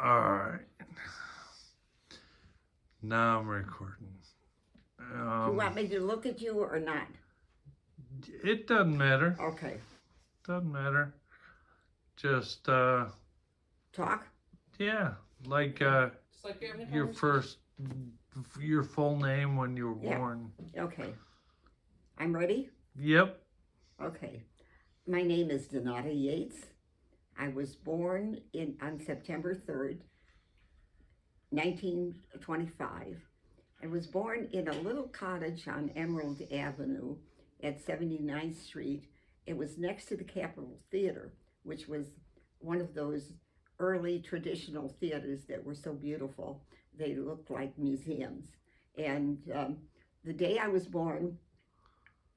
Alright, now I'm recording. Do you want me to look at you or not? It doesn't matter. Okay. Doesn't matter. Just, Talk? yeah, like, Just like you're having a your conversation. your full name when you were Yeah. born. Okay. I'm ready? Yep. Okay. My name is Donata Yates. I was born on September 3rd, 1925. I was born in a little cottage on Emerald Avenue at 79th Street. It was next to the Capitol Theater, which was one of those early traditional theaters that were so beautiful. They looked like museums. And the day I was born,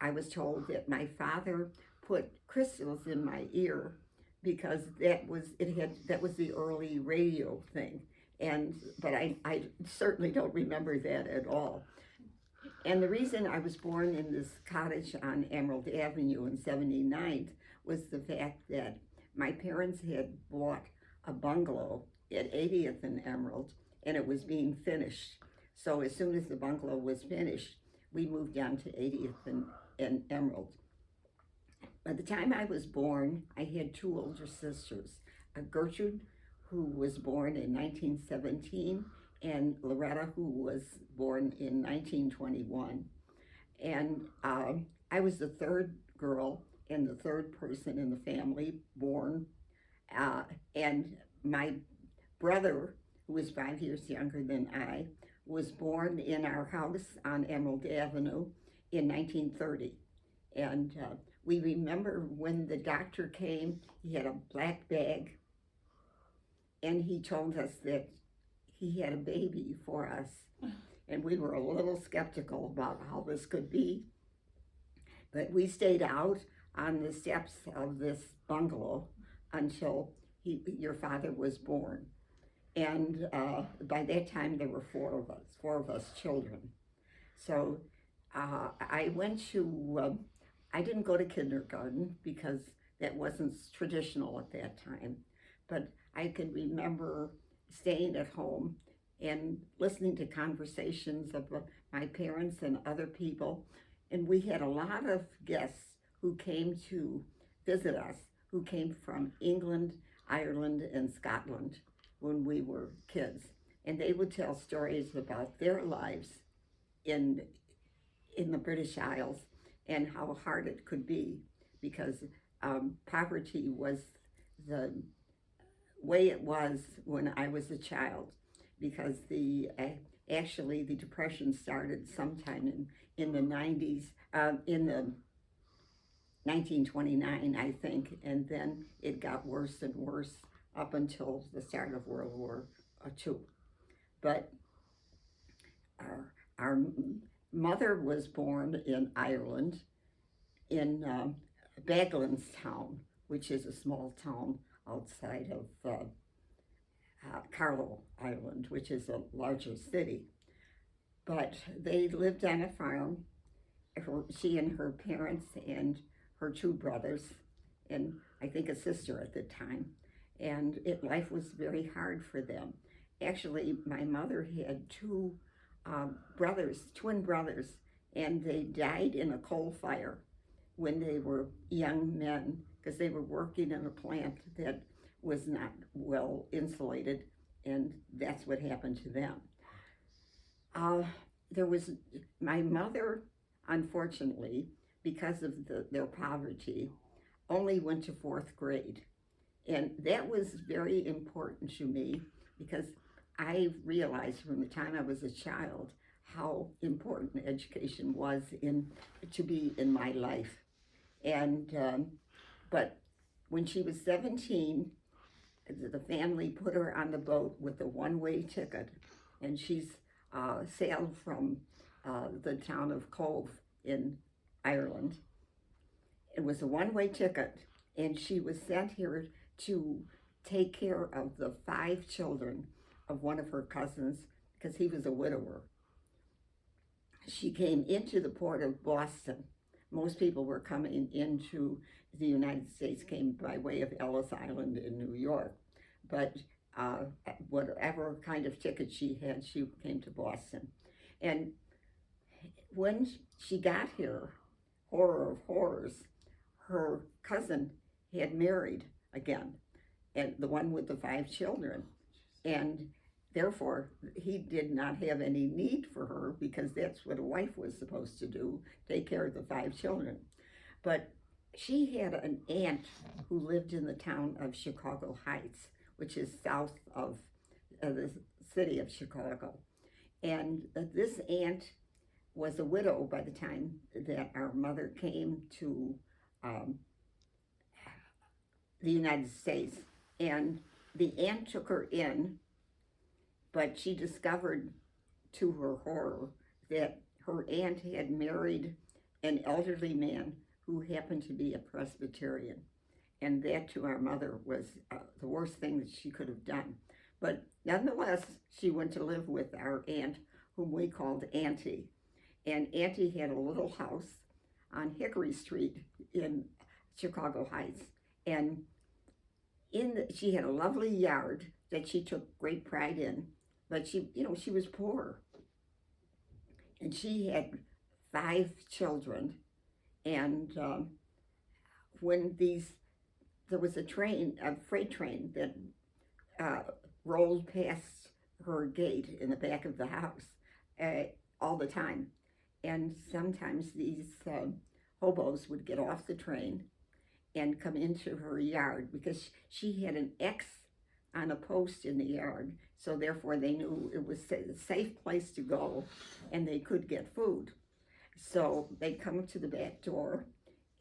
I was told that my father put crystals in my ear because that was the early radio thing. But I certainly don't remember that at all. And the reason I was born in this cottage on Emerald Avenue in 79th was the fact that my parents had bought a bungalow at 80th and Emerald, and it was being finished. So as soon as the bungalow was finished, we moved down to 80th and Emerald. By the time I was born, I had two older sisters, Gertrude, who was born in 1917, and Loretta, who was born in 1921. And I was the third girl and the third person in the family born. And my brother, who was 5 years younger than I, was born in our house on Emerald Avenue in 1930. And we remember when the doctor came, he had a black bag, and he told us that he had a baby for us. And we were a little skeptical about how this could be. But we stayed out on the steps of this bungalow until your father was born. And by that time, there were four of us children. So I went to, I didn't go to kindergarten because that wasn't traditional at that time. But I can remember staying at home and listening to conversations of my parents and other people. And we had a lot of guests who came to visit us, who came from England, Ireland, and Scotland when we were kids. And they would tell stories about their lives in the British Isles and how hard it could be because poverty was the way it was when I was a child, because actually the depression started sometime in the 90s, in the 1929, I think, and then it got worse and worse up until the start of World War II. But our mother was born in Ireland, in Baglanstown, which is a small town outside of Carlow Island, which is a larger city. But they lived on a farm, she and her parents and her two brothers, and I think a sister at the time. And life was very hard for them. Actually, my mother had two twin brothers, and they died in a coal fire when they were young men because they were working in a plant that was not well insulated, and that's what happened to them. There was my mother, unfortunately, because of their poverty, only went to fourth grade. And that was very important to me because I realized from the time I was a child how important education was to be in my life. And but when she was 17, the family put her on the boat with a one-way ticket, and she's sailed from the town of Cove in Ireland. It was a one-way ticket, and she was sent here to take care of the 5 children of one of her cousins because he was a widower. She came into the port of Boston. Most people were coming into the United States, came by way of Ellis Island in New York. But whatever kind of ticket she had, she came to Boston. And when she got here, horror of horrors, her cousin had married again, and the one with the 5 children. And therefore, he did not have any need for her because that's what a wife was supposed to do, take care of the 5 children. But she had an aunt who lived in the town of Chicago Heights, which is south of the city of Chicago. And this aunt was a widow by the time that our mother came to the United States. And the aunt took her in, but she discovered to her horror that her aunt had married an elderly man who happened to be a Presbyterian. And that to our mother was the worst thing that she could have done. But nonetheless, she went to live with our aunt, whom we called Auntie. And Auntie had a little house on Hickory Street in Chicago Heights. And she had a lovely yard that she took great pride in, but she was poor. And she had 5 children. And when there was a freight train that rolled past her gate in the back of the house all the time. And sometimes these hobos would get off the train and come into her yard because she had an X on a post in the yard. So therefore they knew it was a safe place to go and they could get food. So they'd come to the back door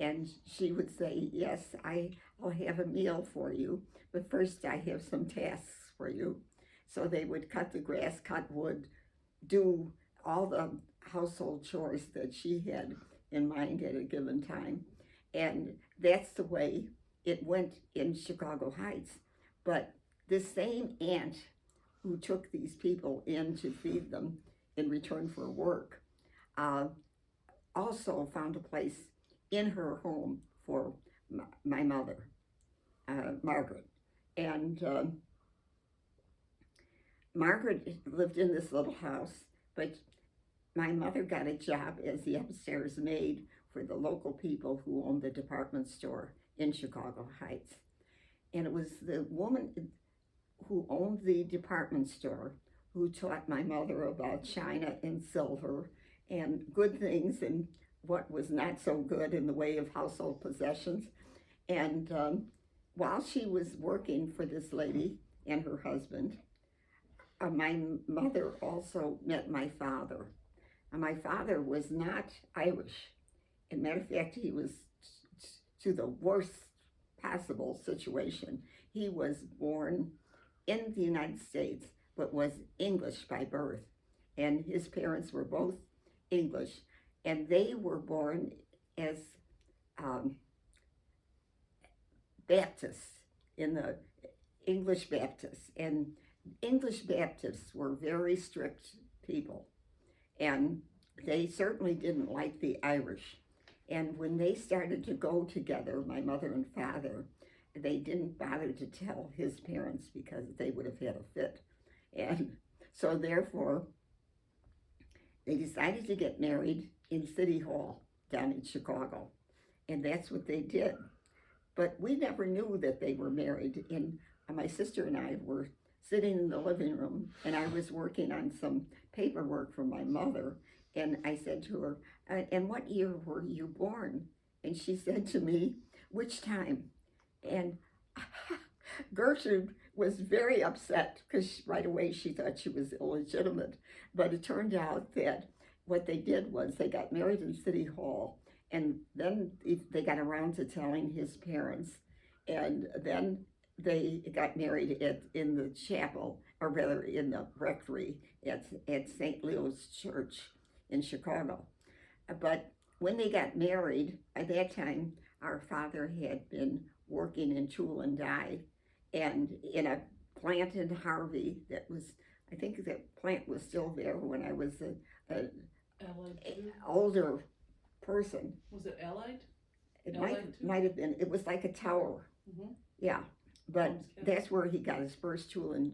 and she would say, yes, I'll have a meal for you, but first I have some tasks for you. So they would cut the grass, cut wood, do all the household chores that she had in mind at a given time. And that's the way it went in Chicago Heights. But this same aunt who took these people in to feed them in return for work also found a place in her home for my mother, Margaret. And Margaret lived in this little house, but my mother got a job as the upstairs maid for the local people who owned the department store in Chicago Heights. And it was the woman who owned the department store who taught my mother about china and silver and good things and what was not so good in the way of household possessions. And while she was working for this lady and her husband, my mother also met my father. And my father was not Irish. As a matter of fact, he was to the worst possible situation. He was born in the United States, but was English by birth. And his parents were both English. And they were born as Baptists, in the English Baptists. And English Baptists were very strict people. And they certainly didn't like the Irish. And when they started to go together, my mother and father, they didn't bother to tell his parents because they would have had a fit. And so therefore, they decided to get married in City Hall down in Chicago. And that's what they did. But we never knew that they were married. And my sister and I were sitting in the living room, and I was working on some paperwork for my mother. And I said to her, and what year were you born? And she said to me, which time? And Gertrude was very upset because right away she thought she was illegitimate. But it turned out that what they did was they got married in City Hall, and then they got around to telling his parents, and then they got married in the chapel, or rather in the rectory at St. Leo's Church in Chicago. But when they got married, at that time, our father had been working in tool and die, and in a plant in Harvey that was, I think that plant was still there when I was an older person. Was it Allied? It might have been. It was like a tower. Mm-hmm. Yeah. but that's where he got his first tool and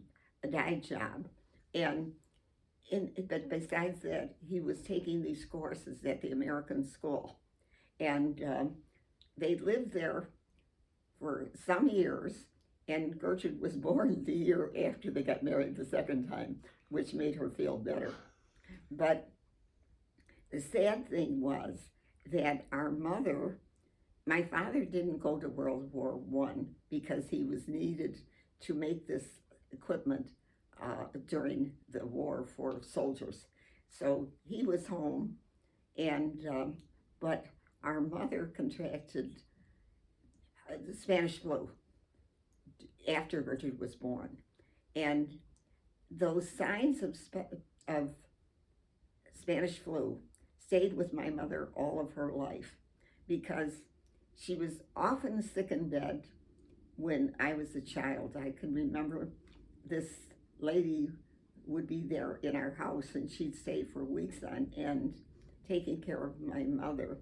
die job. And but besides that, he was taking these courses at the American school, and they lived there for some years. And Gertrude was born the year after they got married the second time, which made her feel better. But the sad thing was that our mother, my father didn't go to World War One because he was needed to make this equipment during the war for soldiers. So he was home, and but our mother contracted the Spanish flu after Gertrude was born, and those signs of Spanish flu stayed with my mother all of her life because she was often sick in bed when I was a child. I can remember this lady would be there in our house and she'd stay for weeks on end taking care of my mother.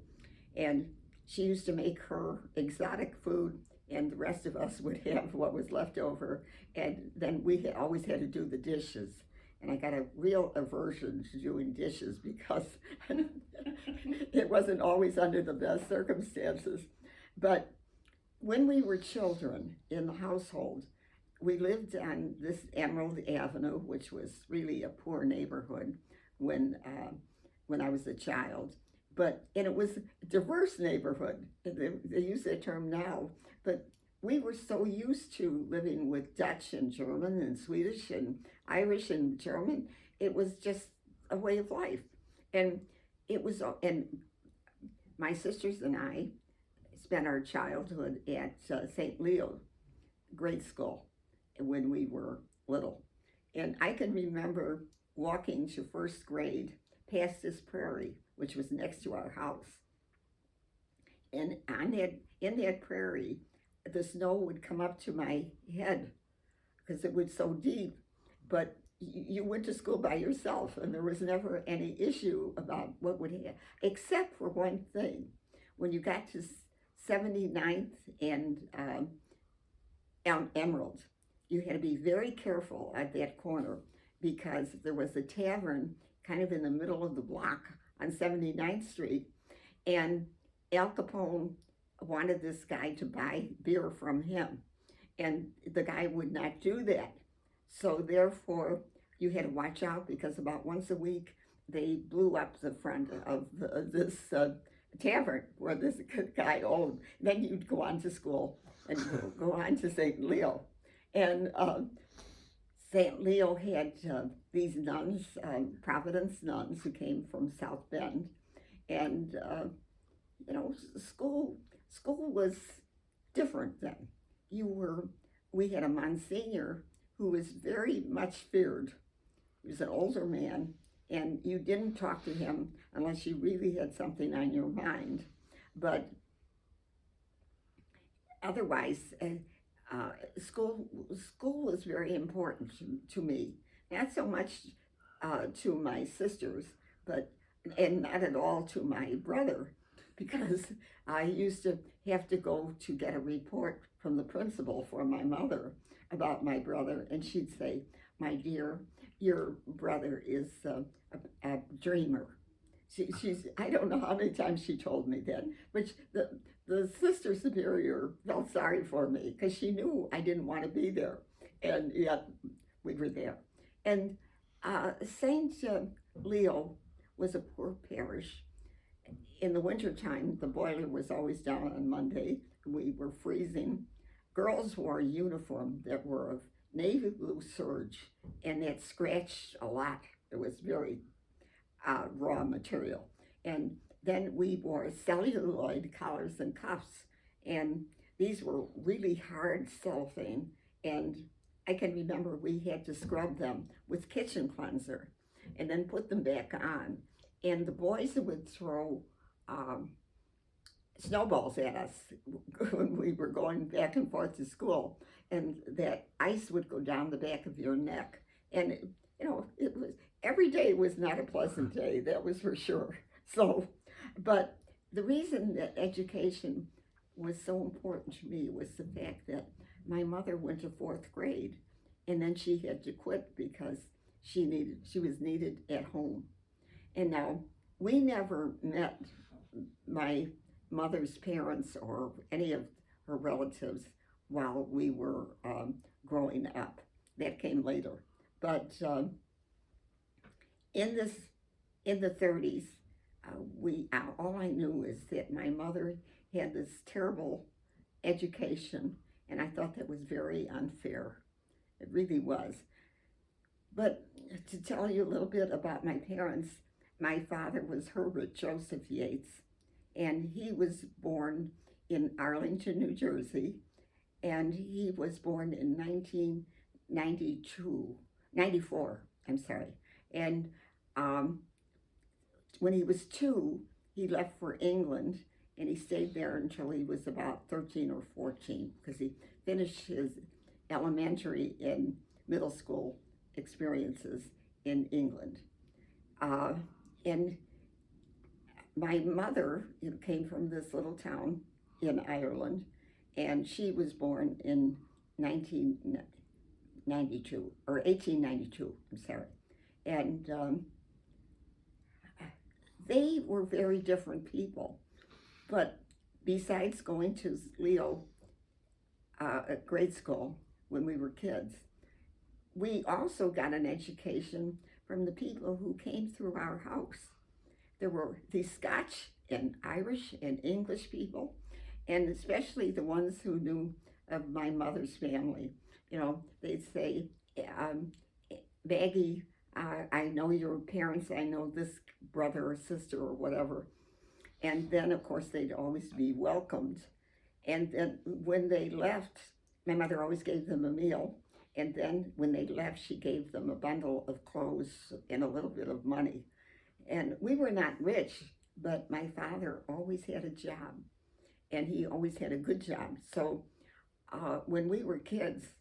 And she used to make her exotic food and the rest of us would have what was left over. And then we always had to do the dishes. And I got a real aversion to doing dishes because it wasn't always under the best circumstances. But when we were children in the household, we lived on this Emerald Avenue, which was really a poor neighborhood when I was a child. And it was a diverse neighborhood. They use that term now, but we were so used to living with Dutch and German and Swedish and Irish and German. It was just a way of life. And my sisters and I spent our childhood at St. Leo grade school when we were little. And I can remember walking to first grade past this prairie, which was next to our house. And in that prairie, the snow would come up to my head because it was so deep. But you went to school by yourself, and there was never any issue about what would happen, except for one thing. When you got to 79th and Emerald, you had to be very careful at that corner because there was a tavern kind of in the middle of the block on 79th Street, and Al Capone wanted this guy to buy beer from him, and the guy would not do that. So therefore, you had to watch out because about once a week, they blew up the front of this tavern where this guy owned. Then you'd go on to school and go on to St. Leo. And St. Leo had these nuns, Providence nuns, who came from South Bend. And, school was different then. We had a Monsignor who was very much feared. He was an older man, and you didn't talk to him unless you really had something on your mind. But otherwise, school was very important to me. Not so much to my sisters, and not at all to my brother, because I used to have to go to get a report from the principal for my mother about my brother, and she'd say, "My dear, your brother is a dreamer." I don't know how many times she told me that, but the sister superior felt sorry for me because she knew I didn't want to be there, and yet we were there. And St. Leo was a poor parish. In the wintertime, the boiler was always down on Monday. We were freezing. Girls wore a uniform that were of navy blue serge, and that scratched a lot. It was very raw material. And then we wore celluloid collars and cuffs, and these were really hard cellophane. And I can remember we had to scrub them with kitchen cleanser and then put them back on. And the boys would throw snowballs at us when we were going back and forth to school, and that ice would go down the back of your neck. And it was every day was not a pleasant day, that was for sure. So, but the reason that education was so important to me was the fact that my mother went to fourth grade, and then she had to quit because she was needed at home. And now we never met my mother's parents or any of her relatives while we were growing up. That came later. But in this in the 30s, we all I knew is that my mother had this terrible education, and I thought that was very unfair. It really was. But to tell you a little bit about my parents, my father was Herbert Joseph Yates, and he was born in Arlington, New Jersey, and he was born in 1992, 94, I'm sorry. And when he was 2, he left for England, and he stayed there until he was about 13 or 14, because he finished his elementary and middle school experiences in England. And my mother came from this little town in Ireland, and she was born in 1992, or 1892, I'm sorry. And they were very different people. But besides going to Leo at grade school when we were kids, we also got an education from the people who came through our house. There were these Scotch and Irish and English people, and especially the ones who knew of my mother's family. They'd say, Maggie, I know your parents, I know this brother or sister or whatever. And then, of course, they'd always be welcomed. And then when they left, my mother always gave them a meal. And then when they left, she gave them a bundle of clothes and a little bit of money. And we were not rich, but my father always had a job. And he always had a good job. So when we were kids,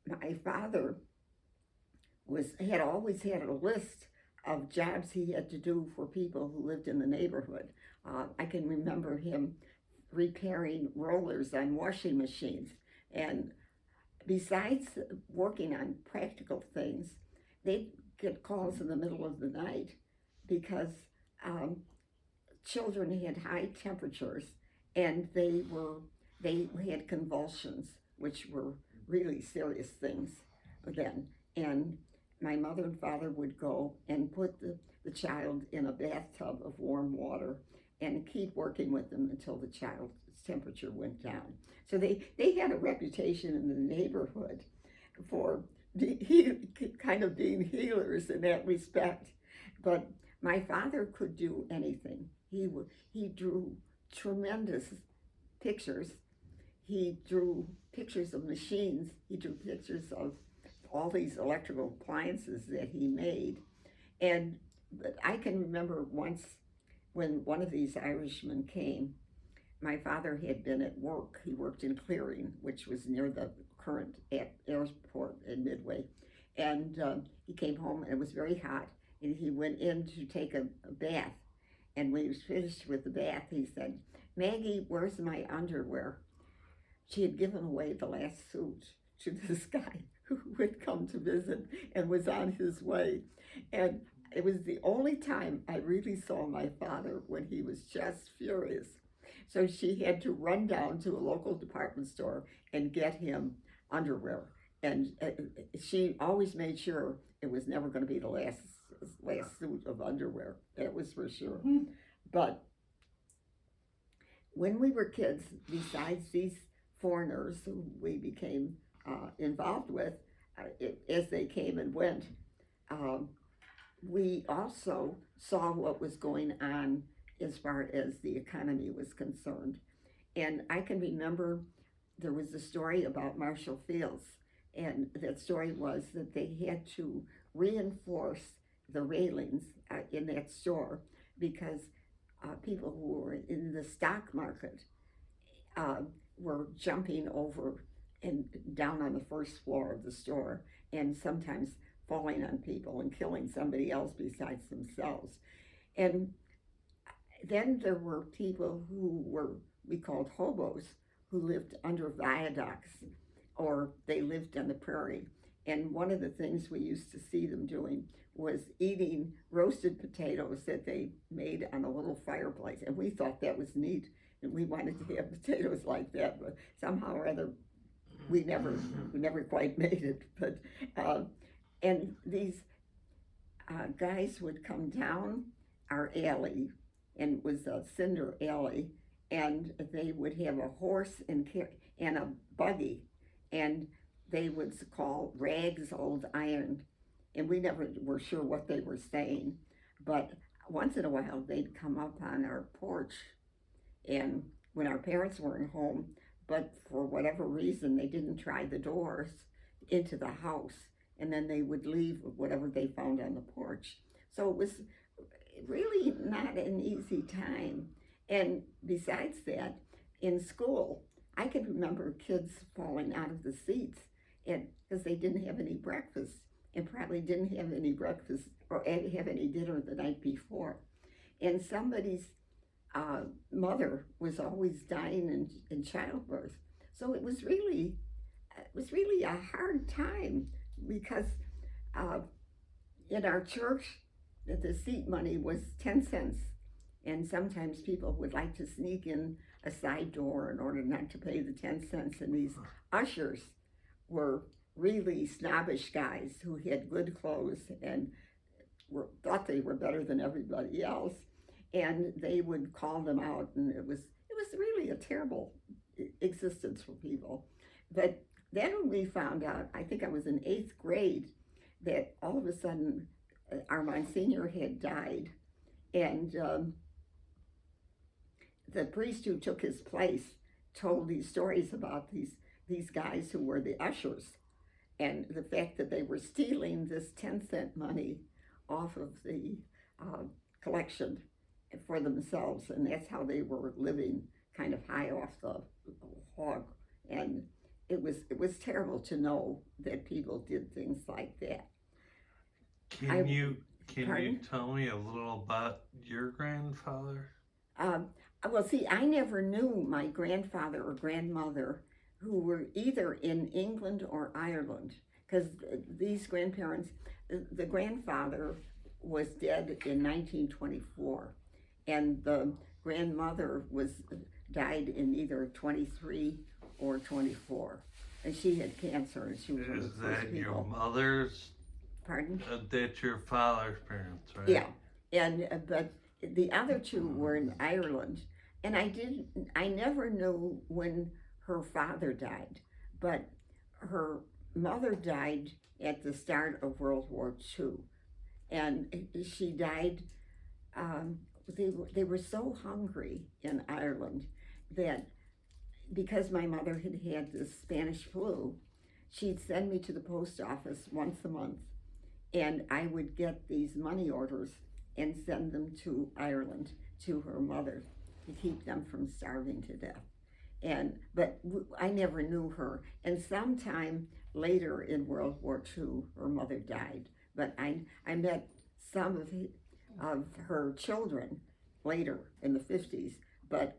my father had always had a list of jobs he had to do for people who lived in the neighborhood. I can remember him repairing rollers on washing machines. And besides working on practical things, they'd get calls in the middle of the night because children had high temperatures, and they had convulsions, which were really serious things then. And my mother and father would go and put the child in a bathtub of warm water and keep working with them until the child's temperature went down. So they had a reputation in the neighborhood for kind of being healers in that respect. But my father could do anything. He drew tremendous pictures. He drew pictures of machines. He drew pictures of all these electrical appliances that he made. But I can remember once when one of these Irishmen came, my father had been at work. He worked in Clearing, which was near the current airport in Midway. And he came home, and it was very hot, and he went in to take a bath. And when he was finished with the bath, he said, Maggie, where's my underwear? She had given away the last suit to this guy who had come to visit and was on his way. And it was the only time I really saw my father when he was just furious. So she had to run down to a local department store and get him underwear. And she always made sure it was never going to be the last suit of underwear. That was for sure. But when we were kids, besides these foreigners who we became involved with as they came and went, we also saw what was going on as far as the economy was concerned. And I can remember there was a story about Marshall Fields, and that story was that they had to reinforce the railings in that store because people who were in the stock market were jumping over and down on the first floor of the store, and sometimes falling on people and killing somebody else besides themselves. And then there were people who we called hobos, who lived under viaducts, or they lived on the prairie. And one of the things we used to see them doing was eating roasted potatoes that they made on a little fireplace. And we thought that was neat. And we wanted to have potatoes like that, but somehow or other we never quite made it. But and these guys would come down our alley, and it was a cinder alley, and they would have a horse and a buggy, and they would call Rags Old Iron, and we never were sure what they were saying, but once in a while they'd come up on our porch, and when our parents weren't home, but for whatever reason they didn't try the doors into the house, and then they would leave whatever they found on the porch. So it was really not an easy time. And besides that, in school, I can remember kids falling out of the seats because they didn't have any breakfast, and probably didn't have any breakfast or have any dinner the night before. And somebody's mother was always dying in childbirth. So it was really a hard time, because in our church, the seat money was 10 cents. And sometimes people would like to sneak in a side door in order not to pay the 10 cents. And these ushers were really snobbish guys who had good clothes and thought they were better than everybody else. And they would call them out, and it was really a terrible existence for people. But then when we found out, I think I was in 8th grade, that all of a sudden our Monsignor had died, and the priest who took his place told these stories about these guys who were the ushers, and the fact that they were stealing this 10-cent money off of the collection for themselves, and that's how they were living, kind of high off the hog. And it was terrible to know that people did things like that. Can you tell me a little about your grandfather? Well, see, I never knew my grandfather or grandmother, who were either in England or Ireland, because these grandparents, the grandfather was dead in 1924, and the grandmother died in either 23 or 24, and she had cancer, and she was one of the first people. Is that your mother's? Pardon? That's your father's parents, right? Yeah, and but the other two were in Ireland, and I never knew when her father died, but her mother died at the start of World War II, and she died. They were so hungry in Ireland that, because my mother had had this Spanish flu, she'd send me to the post office once a month, and I would get these money orders and send them to Ireland to her mother to keep them from starving to death. But I never knew her. And sometime later in World War II, her mother died. But I met some of her children later in the 50s. But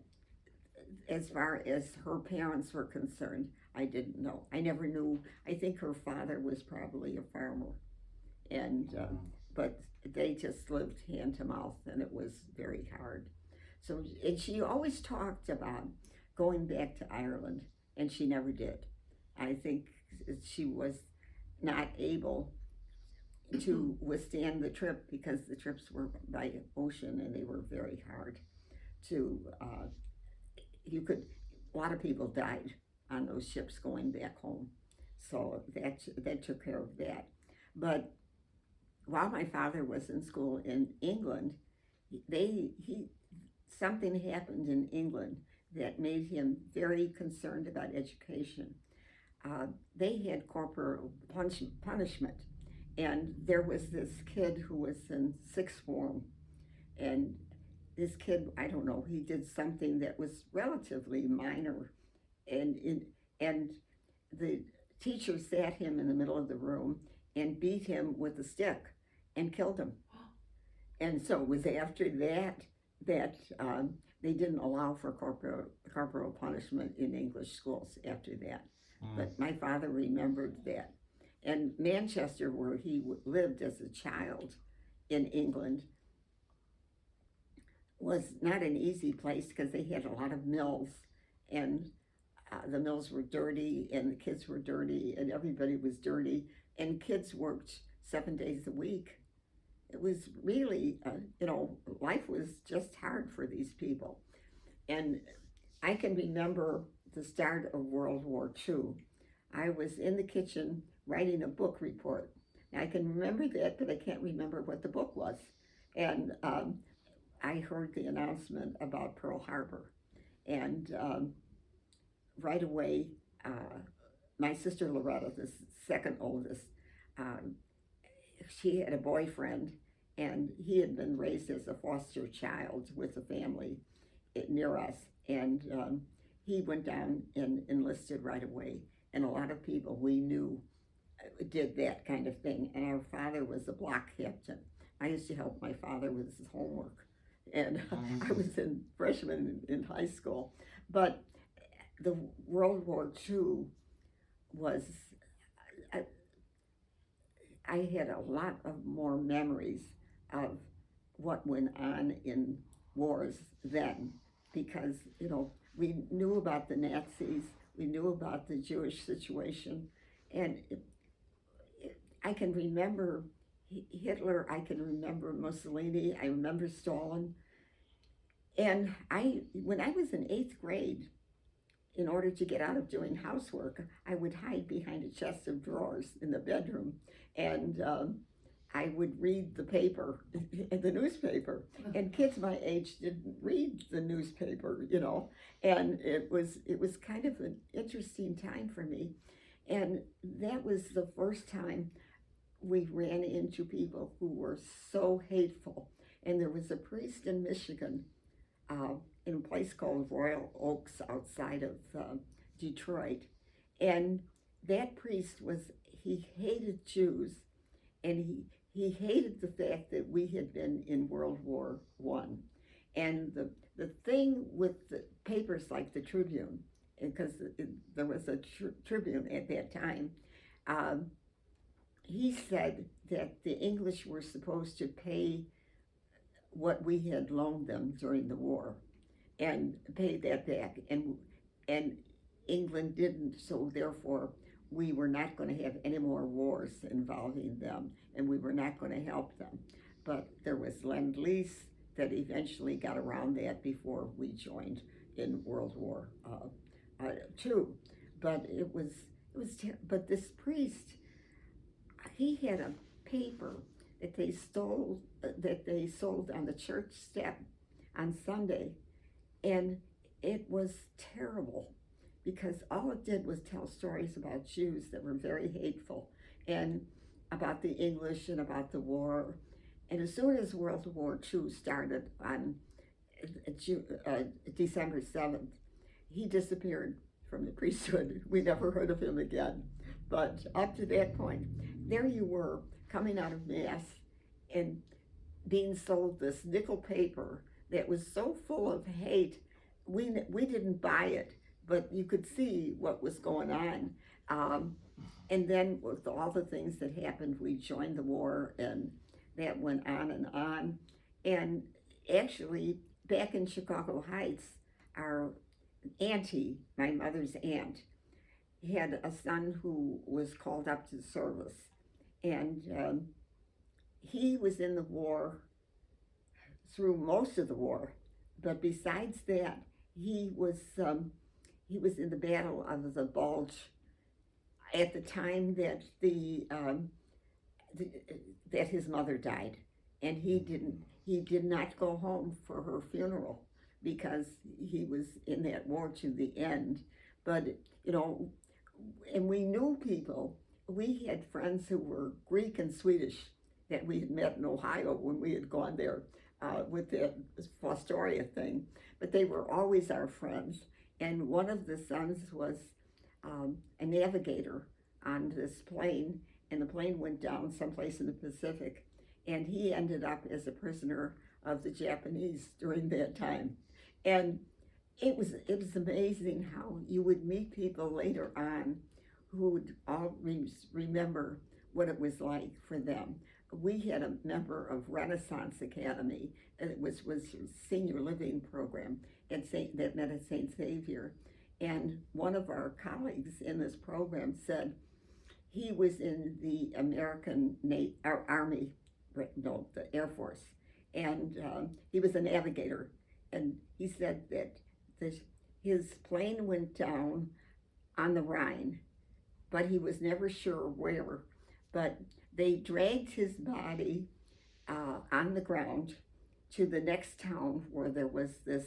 as far as her parents were concerned, I didn't know. I never knew. I think her father was probably a farmer. But they just lived hand to mouth, and it was very hard. So, and she always talked about going back to Ireland, and she never did. I think she was not able to withstand the trip, because the trips were by ocean and they were very hard to, a lot of people died on those ships going back home. So that took care of that. But while my father was in school in England, something happened in England that made him very concerned about education. They had corporal punishment, and there was this kid who was in 6th form, and this kid, I don't know, he did something that was relatively minor, and the teacher sat him in the middle of the room and beat him with a stick and killed him. And so it was after that they didn't allow for corporal punishment in English schools after that. But my father remembered that. And Manchester, where he lived as a child in England, was not an easy place because they had a lot of mills, and the mills were dirty, and the kids were dirty, and everybody was dirty, and kids worked 7 days a week. It was really, life was just hard for these people. And I can remember the start of World War II. I was in the kitchen writing a book report. Now, I can remember that, but I can't remember what the book was. And I heard the announcement about Pearl Harbor. And right away, my sister Loretta, the second oldest, she had a boyfriend, and he had been raised as a foster child with a family near us. And he went down and enlisted right away. And a lot of people we knew did that kind of thing. And our father was a block captain. I used to help my father with his homework. And I was in freshman in high school. But the World War II was, I had a lot of more memories of what went on in wars then, because, we knew about the Nazis, we knew about the Jewish situation, and I can remember Hitler, I can remember Mussolini, I remember Stalin. And when I was in 8th grade, in order to get out of doing housework, I would hide behind a chest of drawers in the bedroom, and I would read the paper, the newspaper. And kids my age didn't read the newspaper, and it was kind of an interesting time for me. And that was the first time we ran into people who were so hateful. And there was a priest in Michigan, in a place called Royal Oaks outside of Detroit. And that priest he hated Jews, and he hated the fact that we had been in World War I. And the thing with the papers like the Tribune, because there was a Tribune at that time, he said that the English were supposed to pay what we had loaned them during the war and pay that back, and England didn't, so therefore we were not going to have any more wars involving them, and we were not going to help them. But there was Lend-Lease that eventually got around that before we joined in World War II. But but this priest, he had a paper that they sold on the church step on Sunday, and it was terrible, because all it did was tell stories about Jews that were very hateful, and about the English and about the war. And as soon as World War II started on December 7th, he disappeared from the priesthood. We never heard of him again. But up to that point, there you were, coming out of Mass and being sold this nickel paper that was so full of hate. We didn't buy it, but you could see what was going on. And then with all the things that happened, we joined the war, and that went on and on. And actually, back in Chicago Heights, our auntie, my mother's aunt, had a son who was called up to service. And he was in the war through most of the war. But besides that, he was in the Battle of the Bulge at the time that that his mother died, and he did not go home for her funeral because he was in that war to the end. But and we knew people. We had friends who were Greek and Swedish that we had met in Ohio when we had gone there with the Fostoria thing, but they were always our friends. And one of the sons was a navigator on this plane, and the plane went down someplace in the Pacific, and he ended up as a prisoner of the Japanese during that time. And it was amazing how you would meet people later on who would all remember what it was like for them. We had a member of Renaissance Academy, and it was a senior living program at that met at St. Xavier. And one of our colleagues in this program said he was in the Army, no, the Air Force, and he was a navigator. And he said that his plane went down on the Rhine, but he was never sure where. But they dragged his body on the ground to the next town where there was this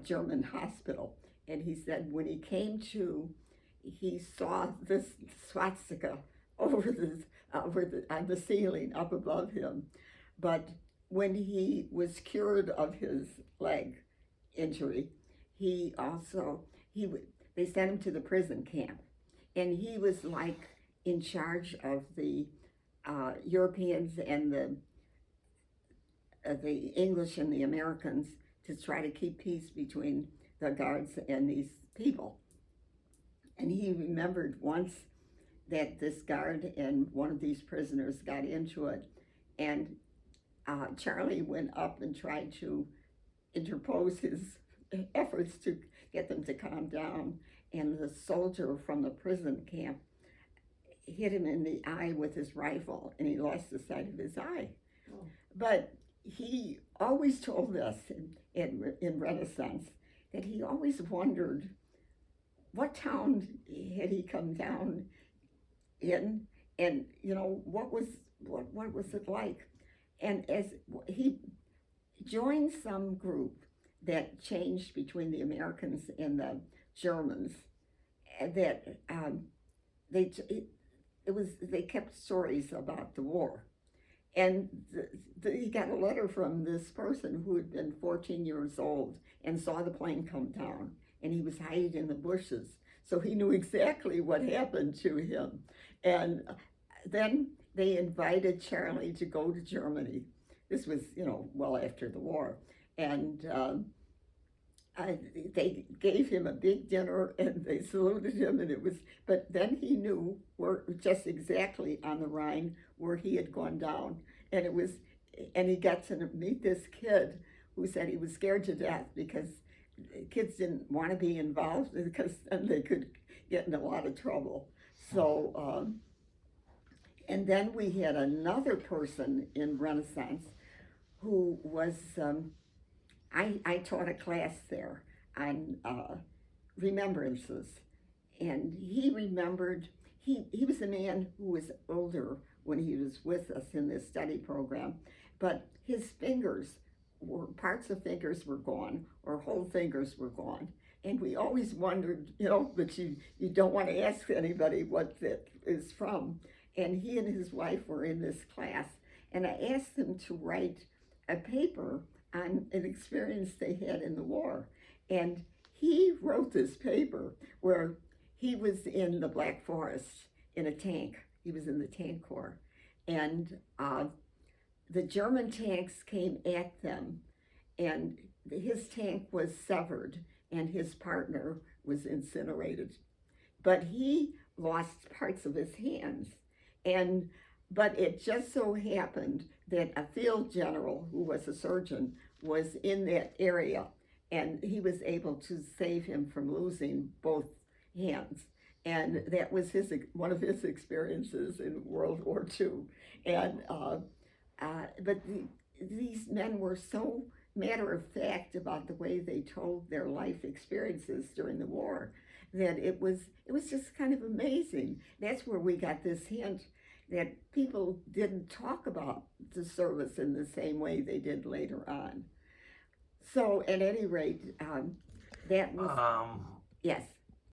German hospital. And he said when he came to, he saw this swastika on the ceiling up above him. But when he was cured of his leg injury, they sent him to the prison camp, and he was like in charge of the Europeans and the English and the Americans to try to keep peace between the guards and these people. And he remembered once that this guard and one of these prisoners got into it, and Charlie went up and tried to interpose his efforts to get them to calm down, and the soldier from the prison camp hit him in the eye with his rifle, and he lost the sight of his eye. Oh. But he always told us in Renaissance that he always wondered what town had he come down in, and what was it like. And as he joined some group that changed between the Americans and the Germans, that they kept stories about the war. And he got a letter from this person who had been 14 years old and saw the plane come down, and he was hiding in the bushes. So he knew exactly what happened to him. And then they invited Charlie to go to Germany. This was, well after the war. And they gave him a big dinner, and they saluted him, but then he knew just exactly on the Rhine where he had gone down. And he got to meet this kid who said he was scared to death because kids didn't want to be involved because then they could get in a lot of trouble. So, and then we had another person in Renaissance who was, I taught a class there on remembrances, and he remembered, he was a man who was older when he was with us in this study program, but his parts of fingers were gone, or whole fingers were gone. And we always wondered, but you don't want to ask anybody what that is from. And he and his wife were in this class, and I asked them to write a paper on an experience they had in the war. And he wrote this paper where he was in the Black Forest in a tank. He was in the tank corps. And the German tanks came at them, and his tank was severed, and his partner was incinerated. But he lost parts of his hands. But it just so happened that a field general who was a surgeon was in that area, and he was able to save him from losing both hands. And that was one of his experiences in World War II. And but these men were so matter of fact about the way they told their life experiences during the war that it was just kind of amazing. That's where we got this hint that people didn't talk about the service in the same way they did later on. So at any rate, that was yes.